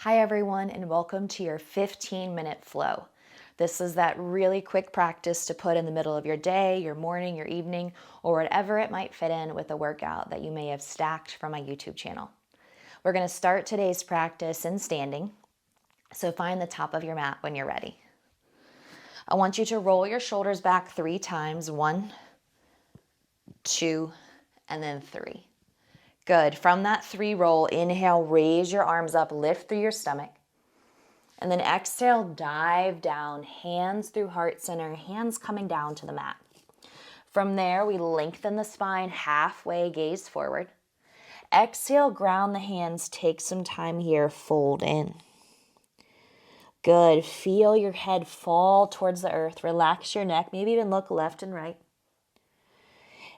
Hi everyone, and welcome to your 15-minute flow. This is that really quick practice to put in the middle of your day, your morning, your evening, or whatever it might fit in with a workout that you may have stacked from my YouTube channel. We're going to start today's practice in standing, so find the top of your mat when you're ready. I want you to roll your shoulders back 3 times, 1, 2, and then 3. Good. From that 3 roll, inhale, raise your arms up, lift through your stomach. And then exhale, dive down, hands through heart center, hands coming down to the mat. From there, we lengthen the spine, halfway gaze forward. Exhale, ground the hands, take some time here, fold in. Good. Feel your head fall towards the earth. Relax your neck, maybe even look left and right.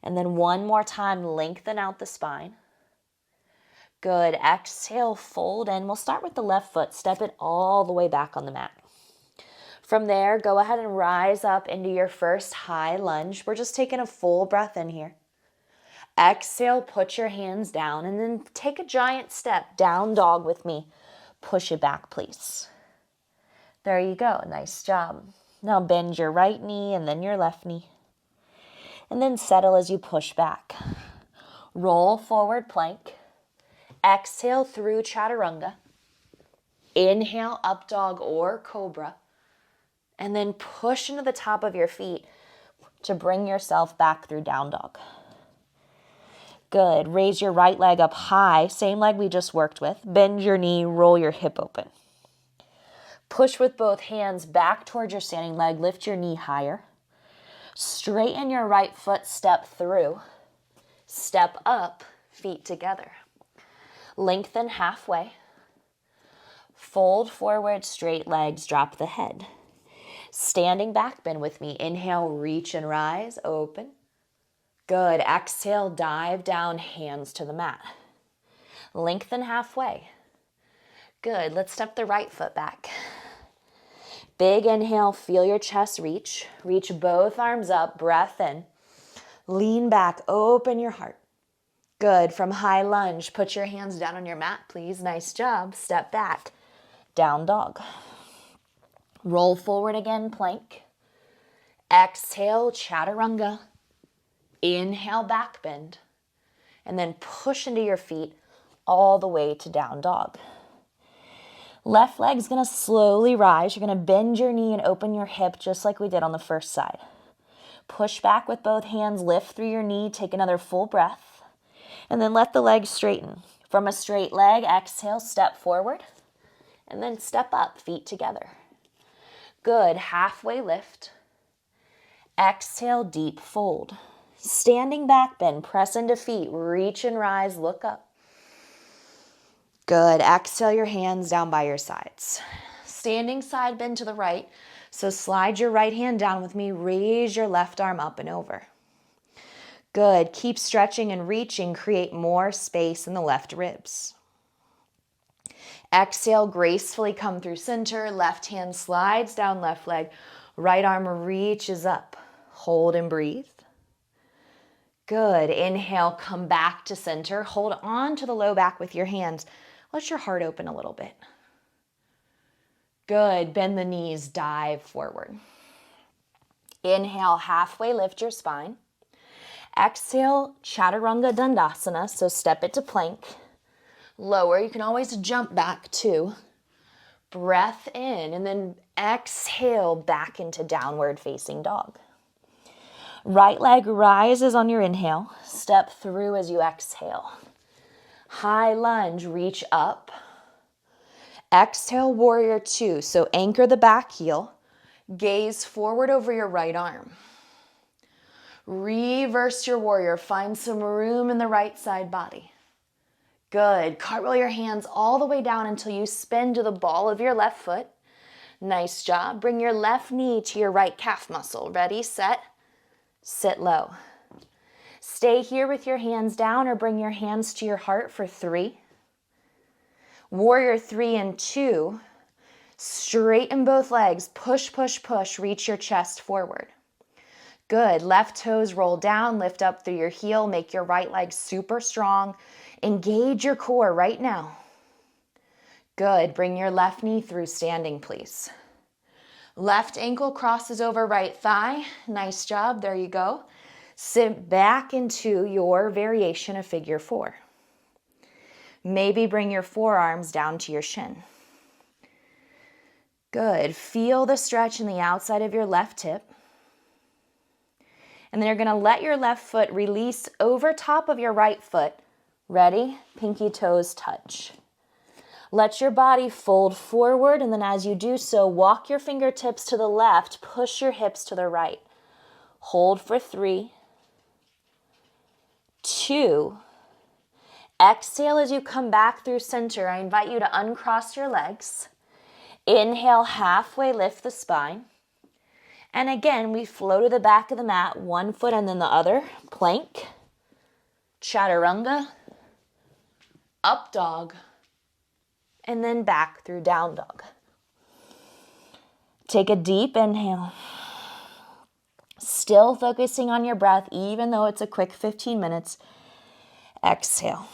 And then one more time, lengthen out the spine. Good. Exhale, fold in. We'll start with the left foot. Step it all the way back on the mat. From there, go ahead and rise up into your first high lunge. We're just taking a full breath in here. Exhale, put your hands down, and then take a giant step. Down dog with me. Push it back, please. There you go. Nice job. Now bend your right knee and then your left knee. And then settle as you push back. Roll forward plank. Exhale through chaturanga. Inhale, up dog or cobra. And then push into the top of your feet to bring yourself back through down dog. Good. Raise your right leg up high, same leg we just worked with. Bend your knee, roll your hip open. Push with both hands back towards your standing leg. Lift your knee higher. Straighten your right foot, step through. Step up, feet together. Lengthen halfway. Fold forward, straight legs, drop the head. Standing back bend with me. Inhale, reach and rise, open. Good. Exhale, dive down, hands to the mat. Lengthen halfway. Good. Let's step the right foot back. Big inhale, feel your chest reach. Reach both arms up, breath in. Lean back, open your heart. Good. From high lunge, put your hands down on your mat, please. Nice job. Step back. Down dog. Roll forward again, plank. Exhale, chaturanga. Inhale, back bend. And then push into your feet all the way to down dog. Left leg's going to slowly rise. You're going to bend your knee and open your hip just like we did on the first side. Push back with both hands. Lift through your knee. Take another full breath. And then let the legs straighten. From a straight leg, exhale, step forward. And then step up, feet together. Good. Halfway lift. Exhale, deep fold. Standing back bend, press into feet. Reach and rise, look up. Good. Exhale your hands down by your sides. Standing side bend to the right. So slide your right hand down with me. Raise your left arm up and over. Good. Keep stretching and reaching. Create more space in the left ribs. Exhale, gracefully come through center. Left hand slides down left leg. Right arm reaches up. Hold and breathe. Good. Inhale, come back to center. Hold on to the low back with your hands. Let your heart open a little bit. Good. Bend the knees, dive forward. Inhale, halfway lift your spine. Exhale, chaturanga dandasana, so step it to plank. Lower, you can always jump back too. Breath in, and then exhale back into downward facing dog. Right leg rises on your inhale. Step through as you exhale. High lunge, reach up. Exhale, warrior 2. So anchor the back heel. Gaze forward over your right arm. Reverse your warrior. Find some room in the right side body. Good. Cartwheel your hands all the way down until you spin to the ball of your left foot. Nice job. Bring your left knee to your right calf muscle. Ready, set, sit low. Stay here with your hands down or bring your hands to your heart for 3. Warrior 3 and 2. Straighten both legs. Push, push, push. Reach your chest forward. Good. Left toes roll down. Lift up through your heel. Make your right leg super strong. Engage your core right now. Good. Bring your left knee through standing, please. Left ankle crosses over right thigh. Nice job. There you go. Sit back into your variation of figure 4. Maybe bring your forearms down to your shin. Good. Feel the stretch in the outside of your left hip. And then you're going to let your left foot release over top of your right foot. Ready? Pinky toes touch. Let your body fold forward, and then as you do so, walk your fingertips to the left, push your hips to the right. Hold for 3, 2. Exhale as you come back through center. I invite you to uncross your legs. Inhale, halfway lift the spine. And again, we flow to the back of the mat, one foot and then the other. Plank, chaturanga, up dog, and then back through down dog. Take a deep inhale. Still focusing on your breath, even though it's a quick 15 minutes. Exhale.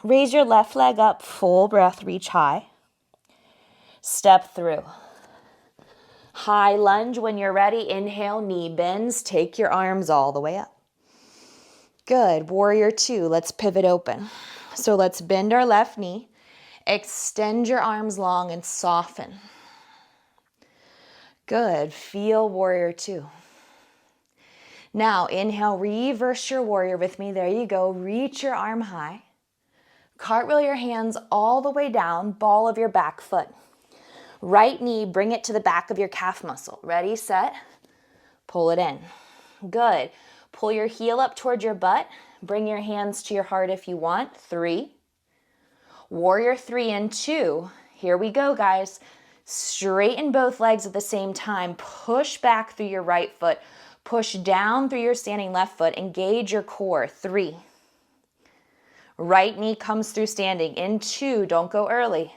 Raise your left leg up, full breath, reach high. Step through. High lunge. When you're ready, inhale, knee bends. Take your arms all the way up. Good. Warrior 2. Let's pivot open. So let's bend our left knee. Extend your arms long and soften. Good. Feel warrior 2. Now inhale, reverse your warrior with me. There you go. Reach your arm high. Cartwheel your hands all the way down, ball of your back foot. Right knee, bring it to the back of your calf muscle. Ready, set, pull it in. Good. Pull your heel up towards your butt. Bring your hands to your heart if you want. 3. Warrior 3 and 2. Here we go, guys. Straighten both legs at the same time. Push back through your right foot. Push down through your standing left foot. Engage your core. 3. Right knee comes through standing. In 2. Don't go early.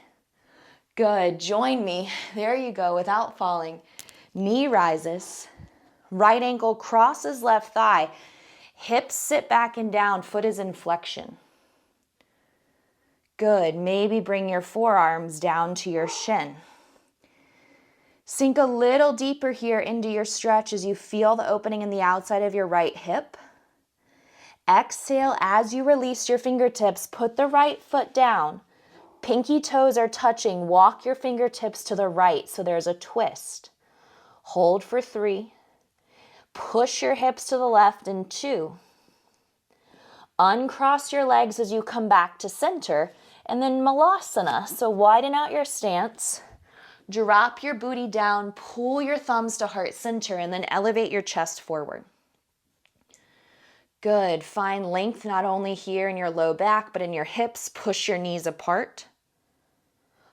Good. Join me. There you go, without falling. Knee rises. Right ankle crosses left thigh. Hips sit back and down. Foot is in flexion. Good. Maybe bring your forearms down to your shin. Sink a little deeper here into your stretch as you feel the opening in the outside of your right hip. Exhale as you release your fingertips. Put the right foot down. Pinky toes are touching. Walk your fingertips to the right so there's a twist. Hold for 3. Push your hips to the left in 2. Uncross your legs as you come back to center. And then malasana. So widen out your stance. Drop your booty down. Pull your thumbs to heart center and then elevate your chest forward. Good. Find length not only here in your low back, but in your hips. Push your knees apart.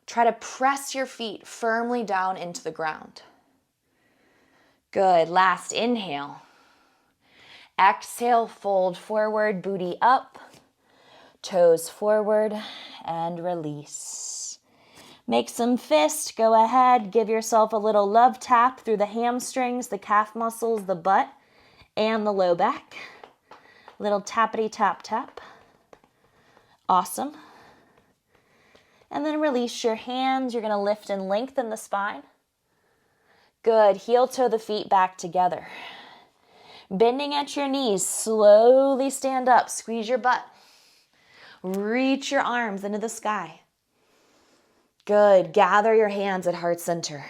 Try to press your feet firmly down into the ground. Good. Last inhale. Exhale, fold forward, booty up, toes forward, and release. Make some fists. Go ahead. Give yourself a little love tap through the hamstrings, the calf muscles, the butt, and the low back. Little tappity tap tap. Awesome. And then release your hands. You're going to lift and lengthen the spine. Good. Heel toe the feet back together. Bending at your knees. Slowly stand up. Squeeze your butt. Reach your arms into the sky. Good. Gather your hands at heart center.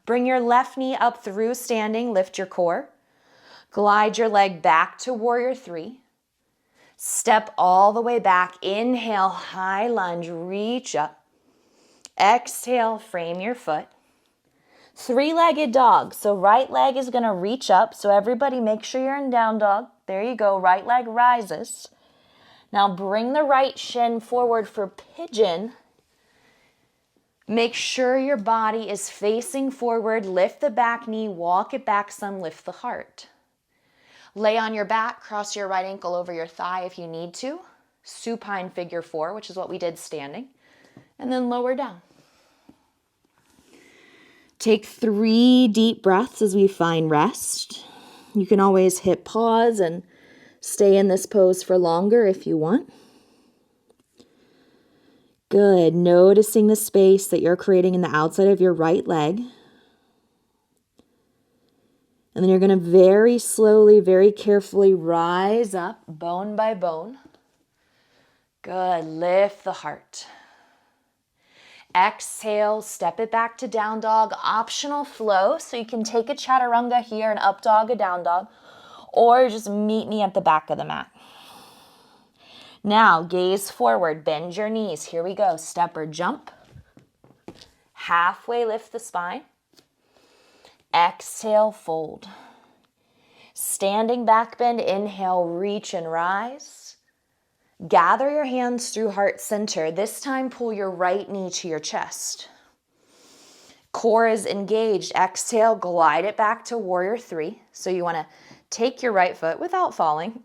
Bring your left knee up through standing. Lift your core. Glide your leg back to warrior 3. Step all the way back. Inhale, high lunge, reach up. Exhale, frame your foot. 3-legged dog. So right leg is going to reach up. So everybody make sure you're in down dog. There you go. Right leg rises. Now bring the right shin forward for pigeon. Make sure your body is facing forward. Lift the back knee, walk it back some, lift the heart. Lay on your back, cross your right ankle over your thigh if you need to. Supine figure 4, which is what we did standing. And then lower down. Take 3 deep breaths as we find rest. You can always hit pause and stay in this pose for longer if you want. Good. Noticing the space that you're creating in the outside of your right leg. And then you're going to very slowly, very carefully rise up, bone by bone. Good. Lift the heart. Exhale, step it back to down dog. Optional flow, so you can take a chaturanga here, an up dog, a down dog, or just meet me at the back of the mat. Now, gaze forward, bend your knees. Here we go. Step or jump. Halfway lift the spine. Exhale, fold. Standing back bend, inhale, reach and rise. Gather your hands through heart center. This time, pull your right knee to your chest. Core is engaged. Exhale, glide it back to warrior three. So you want to take your right foot without falling.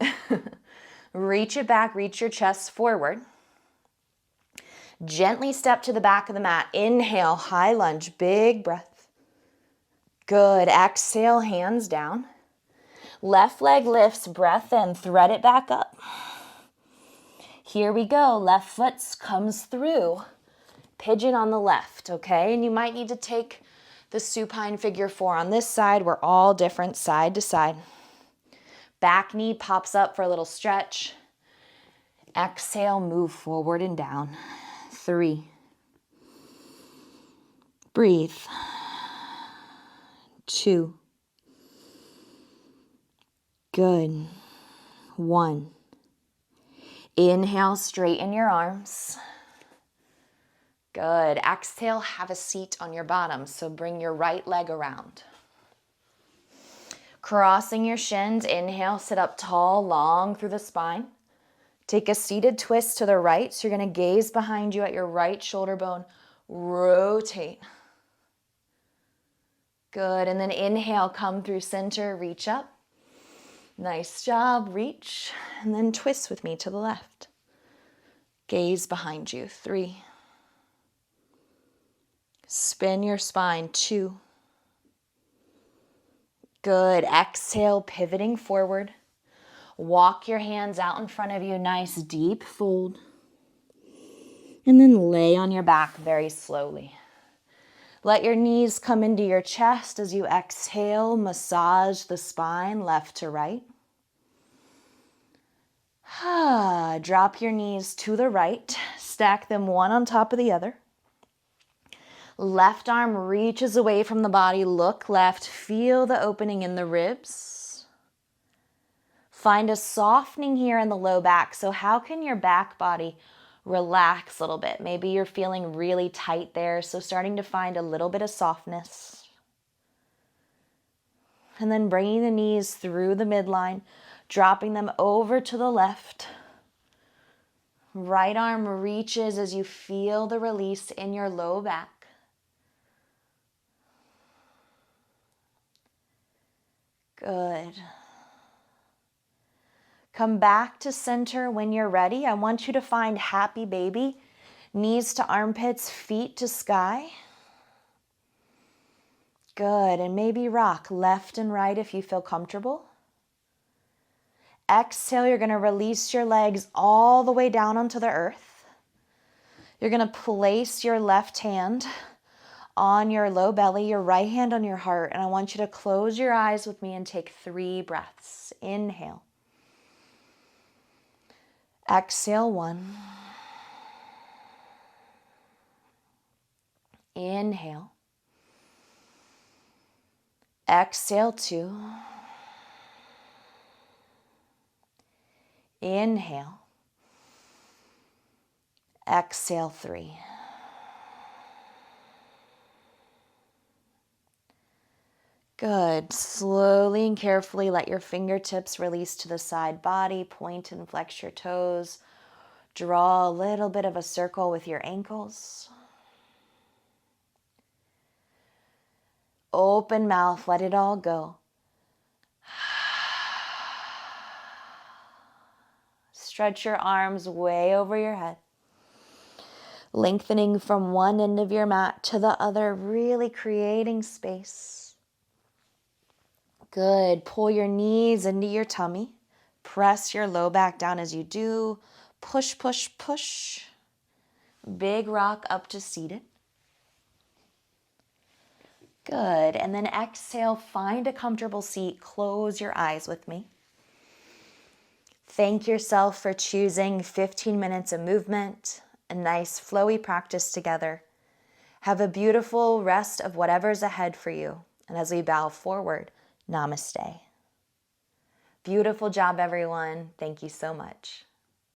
Reach it back, reach your chest forward. Gently step to the back of the mat. Inhale, high lunge, big breath. Good. Exhale, hands down. Left leg lifts, breath in, thread it back up. Here we go. Left foot comes through. Pigeon on the left, okay? And you might need to take the supine figure four on this side. We're all different side to side. Back knee pops up for a little stretch. Exhale, move forward and down. 3. Breathe. 2. Good. 1. Inhale, straighten your arms. Good. Exhale, have a seat on your bottom. So bring your right leg around. Crossing your shins. Inhale, sit up tall, long through the spine. Take a seated twist to the right. So you're going to gaze behind you at your right shoulder bone. Rotate. Good. And then inhale, come through center, reach up. Nice job. Reach. And then twist with me to the left. Gaze behind you. 3. Spin your spine. 2. Good. Exhale, pivoting forward. Walk your hands out in front of you. Nice deep fold. And then lay on your back very slowly. Let your knees come into your chest as you exhale. Massage the spine left to right. Drop your knees to the right. Stack them one on top of the other. Left arm reaches away from the body. Look left. Feel the opening in the ribs. Find a softening here in the low back. So how can your back body relax a little bit? Maybe you're feeling really tight there. So starting to find a little bit of softness. And then bringing the knees through the midline. Dropping them over to the left. Right arm reaches as you feel the release in your low back. Good. Come back to center when you're ready. I want you to find happy baby. Knees to armpits, feet to sky. Good. And maybe rock left and right if you feel comfortable. Exhale, you're going to release your legs all the way down onto the earth. You're going to place your left hand on your low belly, your right hand on your heart, and I want you to close your eyes with me and take 3 breaths. Inhale. Exhale, 1. Inhale. Exhale, 2. Inhale. Exhale, 3. Good. Slowly and carefully let your fingertips release to the side body. Point and flex your toes. Draw a little bit of a circle with your ankles. Open mouth. Let it all go. Stretch your arms way over your head. Lengthening from one end of your mat to the other, really creating space. Good. Pull your knees into your tummy. Press your low back down as you do. Push, push, push. Big rock up to seated. Good. And then exhale, find a comfortable seat. Close your eyes with me. Thank yourself for choosing 15 minutes of movement, a nice flowy practice together. Have a beautiful rest of whatever's ahead for you. And as we bow forward, namaste. Beautiful job, everyone. Thank you so much.